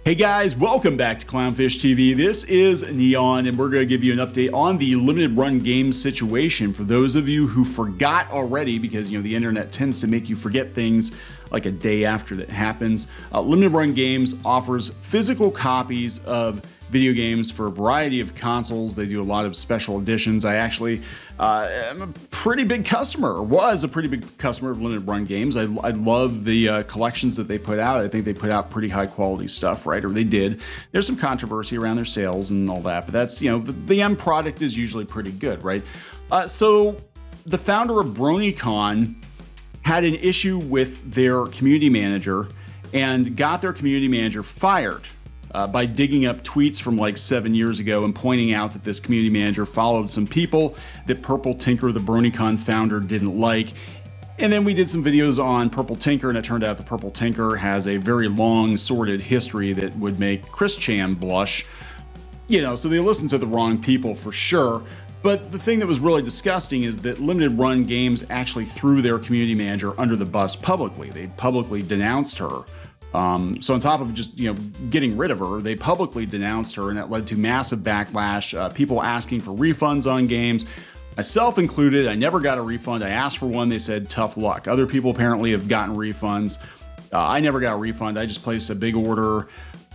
Hey guys, welcome back to Clownfish TV. This is Neon, and we're going to give you an update on the limited run game situation. For those of you who forgot already, because the internet tends to make you forget things like a day after that happens, limited run games offers physical copies of video games for a variety of consoles. They do a lot of special editions. I actually am a pretty big customer, or was a pretty big customer of limited run games. I love the collections that they put out. I think they put out pretty high quality stuff, right? Or they did. There's some controversy around their sales and all that, but that's, the end product is usually pretty good, right? So the founder of BronyCon had an issue with their community manager and got their community manager fired. By digging up tweets from like 7 years ago and pointing out that this community manager followed some people that Purple Tinker, the BronyCon founder, didn't like. And then we did some videos on Purple Tinker, and it turned out that Purple Tinker has a very long, sordid history that would make Chris Chan blush. So they listened to the wrong people for sure. But the thing that was really disgusting is that limited run games actually threw their community manager under the bus publicly. They publicly denounced her. So on top of just, getting rid of her, they publicly denounced her, and that led to massive backlash, people asking for refunds on games, myself included. I never got a refund. I asked for one. They said, tough luck. Other people apparently have gotten refunds. I never got a refund. I just placed a big order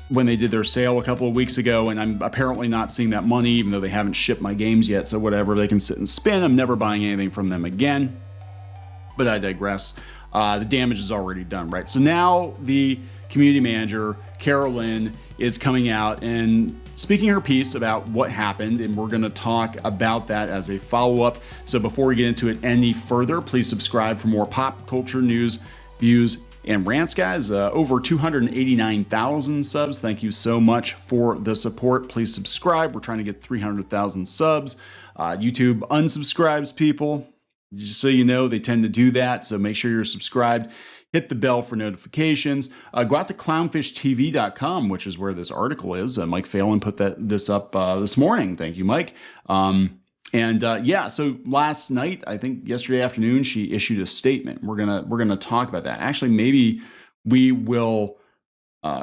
when they did their sale a couple of weeks ago, and I'm apparently not seeing that money, even though they haven't shipped my games yet. So whatever, they can sit and spin. I'm never buying anything from them again, but I digress. The damage is already done, right? So now the community manager, Carolyn, is coming out and speaking her piece about what happened, and we're going to talk about that as a follow-up. So before we get into it any further, please subscribe for more pop culture news, views, and rants, guys. Over 289,000 subs. Thank you so much for the support. Please subscribe. We're trying to get 300,000 subs. YouTube unsubscribes people. Just so you know, they tend to do that, so make sure you're subscribed. Hit the bell for notifications. Go out to clownshishtv.com, which is where this article is. Mike Phelan put this up this morning. Thank you, Mike. So last night, I think yesterday afternoon, she issued a statement. We're gonna talk about that. Actually, maybe we will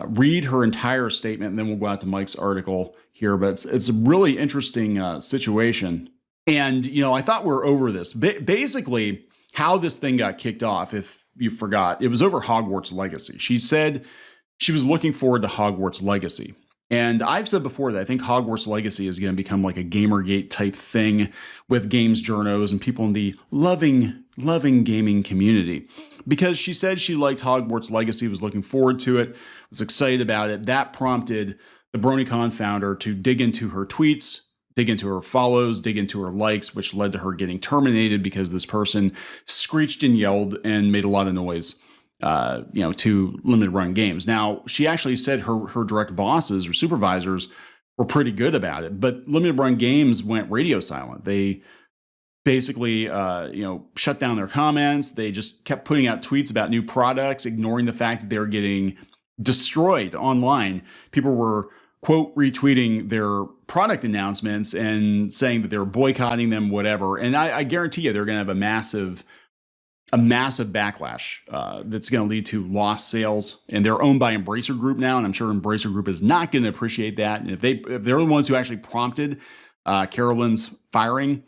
read her entire statement, and then we'll go out to Mike's article here. But it's a really interesting situation. And, I thought we were over this. Basically, how this thing got kicked off, if you forgot, it was over Hogwarts Legacy. She said she was looking forward to Hogwarts Legacy. And I've said before that I think Hogwarts Legacy is going to become like a Gamergate type thing with games journos and people in the loving gaming community. Because she said she liked Hogwarts Legacy, was looking forward to it, was excited about it. That prompted the BronyCon founder to dig into her tweets, dig into her follows, dig into her likes, which led to her getting terminated because this person screeched and yelled and made a lot of noise, to limited run games. Now, she actually said her direct bosses or supervisors were pretty good about it, but limited run games went radio silent. They basically, shut down their comments. They just kept putting out tweets about new products, ignoring the fact that they were getting destroyed online. People were, quote, retweeting their product announcements and saying that they were boycotting them, whatever. And I guarantee you they're going to have a massive backlash that's going to lead to lost sales. And they're owned by Embracer Group now, and I'm sure Embracer Group is not going to appreciate that. And if they're the ones who actually prompted Carolyn's firing,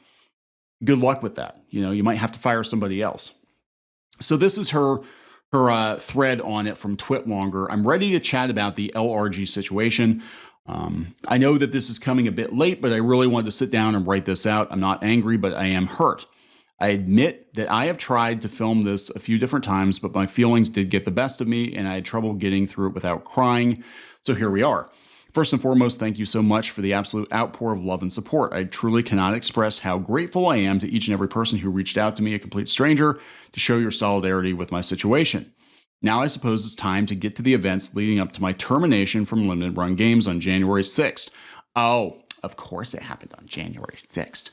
good luck with that. You might have to fire somebody else. So this is her thread on it from TwitLonger. I'm ready to chat about the LRG situation. I know that this is coming a bit late, but I really wanted to sit down and write this out. I'm not angry, but I am hurt. I admit that I have tried to film this a few different times, but my feelings did get the best of me, and I had trouble getting through it without crying. So here we are. First and foremost, thank you so much for the absolute outpour of love and support. I truly cannot express how grateful I am to each and every person who reached out to me, a complete stranger, to show your solidarity with my situation. Now I suppose it's time to get to the events leading up to my termination from limited run games on January 6th. Oh, of course it happened on January 6th.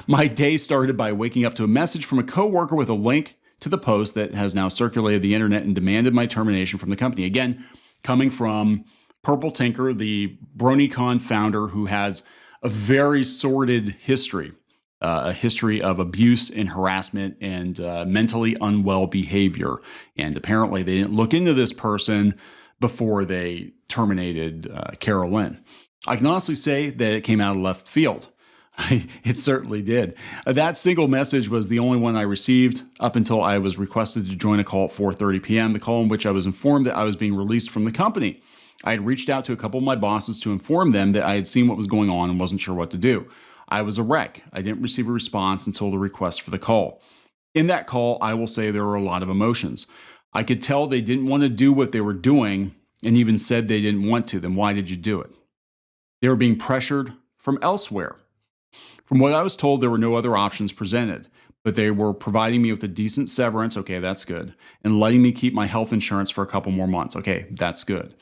My day started by waking up to a message from a coworker with a link to the post that has now circulated the internet and demanded my termination from the company. Again, coming from Purple Tinker, the BronyCon founder, who has a very sordid history, a history of abuse and harassment and mentally unwell behavior. And apparently they didn't look into this person before they terminated Carol Lynn. I can honestly say that it came out of left field. It certainly did. That single message was the only one I received up until I was requested to join a call at 4:30 p.m., the call in which I was informed that I was being released from the company. I had reached out to a couple of my bosses to inform them that I had seen what was going on and wasn't sure what to do. I was a wreck. I didn't receive a response until the request for the call. In that call, I will say there were a lot of emotions. I could tell they didn't want to do what they were doing and even said they didn't want to. Then why did you do it? They were being pressured from elsewhere. From what I was told, there were no other options presented, but they were providing me with a decent severance. Okay, that's good. And letting me keep my health insurance for a couple more months. Okay, that's good.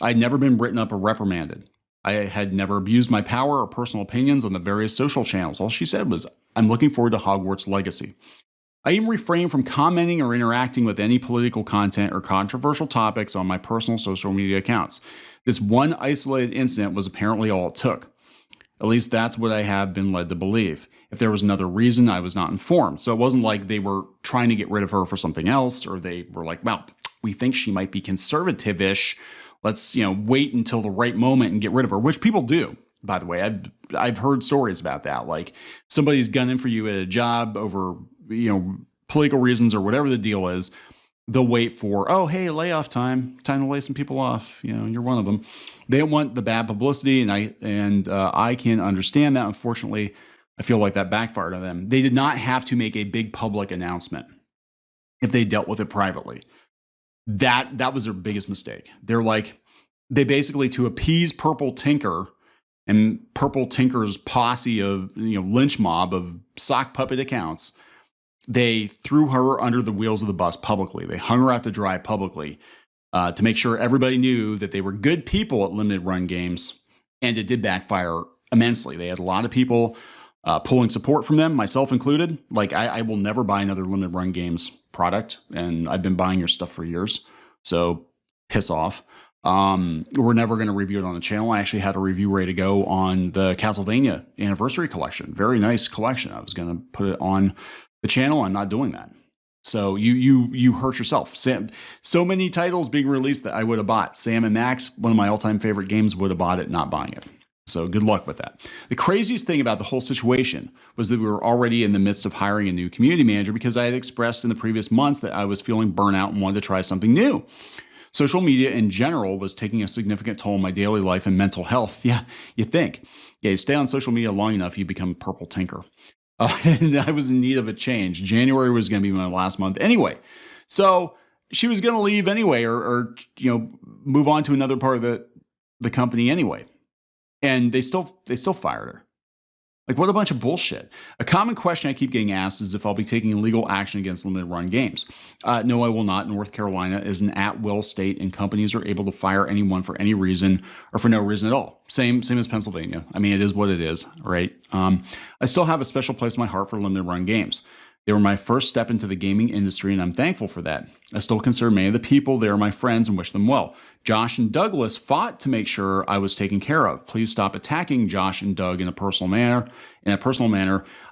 I had never been written up or reprimanded. I had never abused my power or personal opinions on the various social channels. All she said was, I'm looking forward to Hogwarts Legacy. I even refrained from commenting or interacting with any political content or controversial topics on my personal social media accounts. This one isolated incident was apparently all it took. At least that's what I have been led to believe. If there was another reason, I was not informed. So it wasn't like they were trying to get rid of her for something else, or they were like, well, we think she might be conservative-ish. Let's, wait until the right moment and get rid of her, which people do, by the way. I've heard stories about that. Like somebody's gunning for you at a job over, political reasons or whatever the deal is. They'll wait for, oh, hey, layoff time to lay some people off. You're one of them. They don't want the bad publicity, and I can understand that. Unfortunately, I feel like that backfired on them. They did not have to make a big public announcement if they dealt with it privately. That was their biggest mistake. They basically, to appease Purple Tinker and Purple Tinker's posse of lynch mob of sock puppet accounts, they threw her under the wheels of the bus publicly. They hung her out to dry publicly to make sure everybody knew that they were good people at limited run games, and it did backfire immensely. They had a lot of people pulling support from them, myself included. Like, I will never buy another limited run games product, and I've been buying your stuff for years, so piss off. We're never going to review it on the channel. I actually had a review ready to go on the Castlevania Anniversary Collection. Very nice collection. I was going to put it on the channel. I'm not doing that. So you hurt yourself. So many titles being released that I would have bought. Sam and Max, one of my all-time favorite games, would have bought it, not buying it. So good luck with that. The craziest thing about the whole situation was that we were already in the midst of hiring a new community manager because I had expressed in the previous months that I was feeling burnout and wanted to try something new. Social media in general was taking a significant toll on my daily life and mental health. Yeah, you think. Yeah, you stay on social media long enough, you become Purple Tinker. And I was in need of a change. January was going to be my last month anyway. So she was going to leave anyway, or move on to another part of the company anyway. And they still fired her. Like, what a bunch of bullshit. A common question I keep getting asked is if I'll be taking legal action against limited run games. No, I will not. North Carolina is an at-will state, and companies are able to fire anyone for any reason or for no reason at all. Same as Pennsylvania. I mean, it is what it is, right? I still have a special place in my heart for limited run games. They were my first step into the gaming industry, and I'm thankful for that. I still consider many of the people there my friends and wish them well. Josh and Douglas fought to make sure I was taken care of. Please stop attacking Josh and Doug in a personal manner.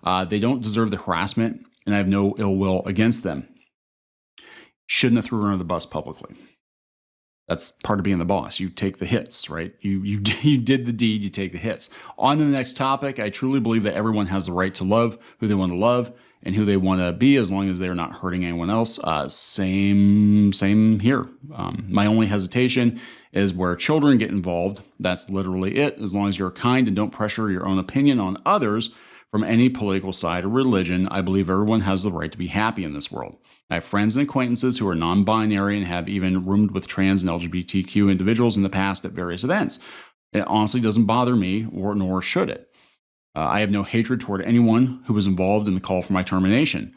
They don't deserve the harassment, and I have no ill will against them. Shouldn't have threw her under the bus publicly. That's part of being the boss. You take the hits, right? You did the deed, you take the hits. On to the next topic. I truly believe that everyone has the right to love who they want to love and who they want to be, as long as they're not hurting anyone else. Same here. My only hesitation is where children get involved. That's literally it. As long as you're kind and don't pressure your own opinion on others from any political side or religion, I believe everyone has the right to be happy in this world. I have friends and acquaintances who are non-binary and have even roomed with trans and LGBTQ individuals in the past at various events. It honestly doesn't bother me, nor should it. I have no hatred toward anyone who was involved in the call for my termination.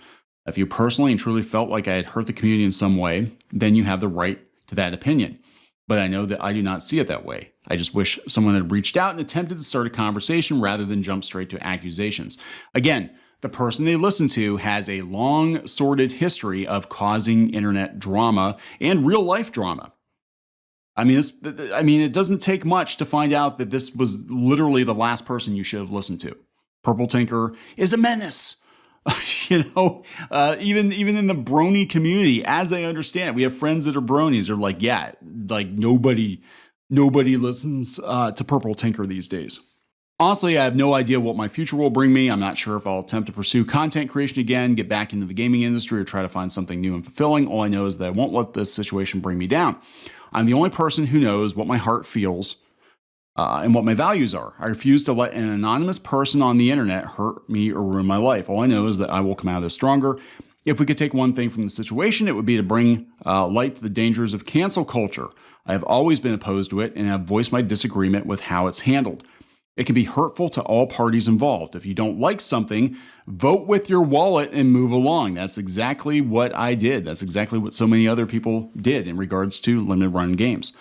If you personally and truly felt like I had hurt the community in some way, then you have the right to that opinion. But I know that I do not see it that way. I just wish someone had reached out and attempted to start a conversation rather than jump straight to accusations. Again, the person they listen to has a long, sordid history of causing internet drama and real life drama. I mean, it doesn't take much to find out that this was literally the last person you should have listened to. Purple Tinker is a menace. Even in the brony community, as I understand it, we have friends that are bronies. They're like, yeah, like nobody listens to Purple Tinker these days. Honestly, I have no idea what my future will bring me. I'm not sure if I'll attempt to pursue content creation again, get back into the gaming industry, or try to find something new and fulfilling. All I know is that I won't let this situation bring me down. I'm the only person who knows what my heart feels and what my values are. I refuse to let an anonymous person on the internet hurt me or ruin my life. All I know is that I will come out of this stronger. If we could take one thing from the situation, it would be to bring light to the dangers of cancel culture. I have always been opposed to it and have voiced my disagreement with how it's handled. It can be hurtful to all parties involved. If you don't like something, vote with your wallet and move along. That's exactly what I did. That's exactly what so many other people did in regards to limited run games.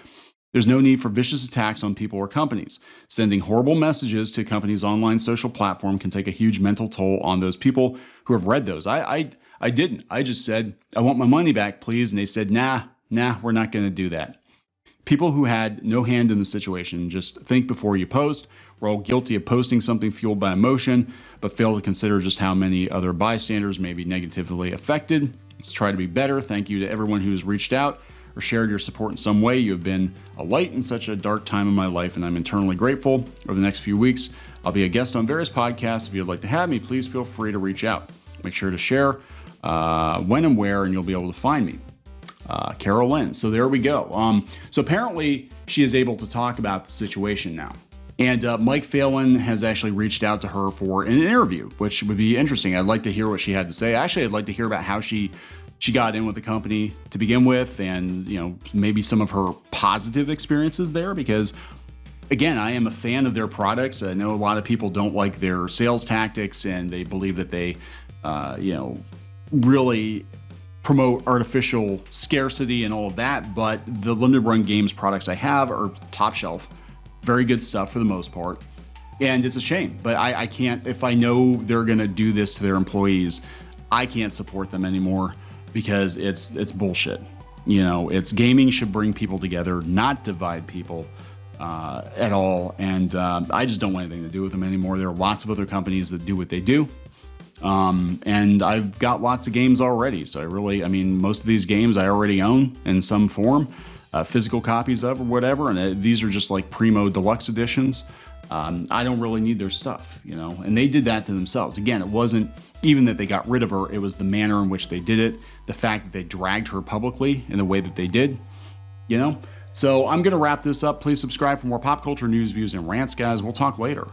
There's no need for vicious attacks on people or companies. Sending horrible messages to a company's online social platform can take a huge mental toll on those people who have read those. I didn't. I just said, I want my money back, please. And they said, nah, we're not going to do that. People who had no hand in the situation, just think before you post. We're all guilty of posting something fueled by emotion, but fail to consider just how many other bystanders may be negatively affected. Let's try to be better. Thank you to everyone who has reached out or shared your support in some way. You have been a light in such a dark time in my life, and I'm eternally grateful. Over the next few weeks, I'll be a guest on various podcasts. If you'd like to have me, please feel free to reach out. Make sure to share when and where, and you'll be able to find me. Carol Lynn. So there we go. So apparently she is able to talk about the situation now. And Mike Phelan has actually reached out to her for an interview, which would be interesting. I'd like to hear what she had to say. Actually, I'd like to hear about how she got in with the company to begin with, and maybe some of her positive experiences there, because again, I am a fan of their products. I know a lot of people don't like their sales tactics, and they believe that they really promote artificial scarcity and all of that, but the limited run games products I have are top shelf, very good stuff for the most part, and it's a shame, but I can't, if I know they're gonna do this to their employees, I can't support them anymore, because it's bullshit. It's gaming should bring people together, not divide people at all, and I just don't want anything to do with them anymore. There are lots of other companies that do what they do. And I've got lots of games already. So most of these games I already own in some form, physical copies of or whatever. And these are just like primo deluxe editions. I don't really need their stuff, and they did that to themselves. Again, it wasn't even that they got rid of her. It was the manner in which they did it. The fact that they dragged her publicly in the way that they did, So I'm going to wrap this up. Please subscribe for more pop culture news, views, and rants, guys. We'll talk later.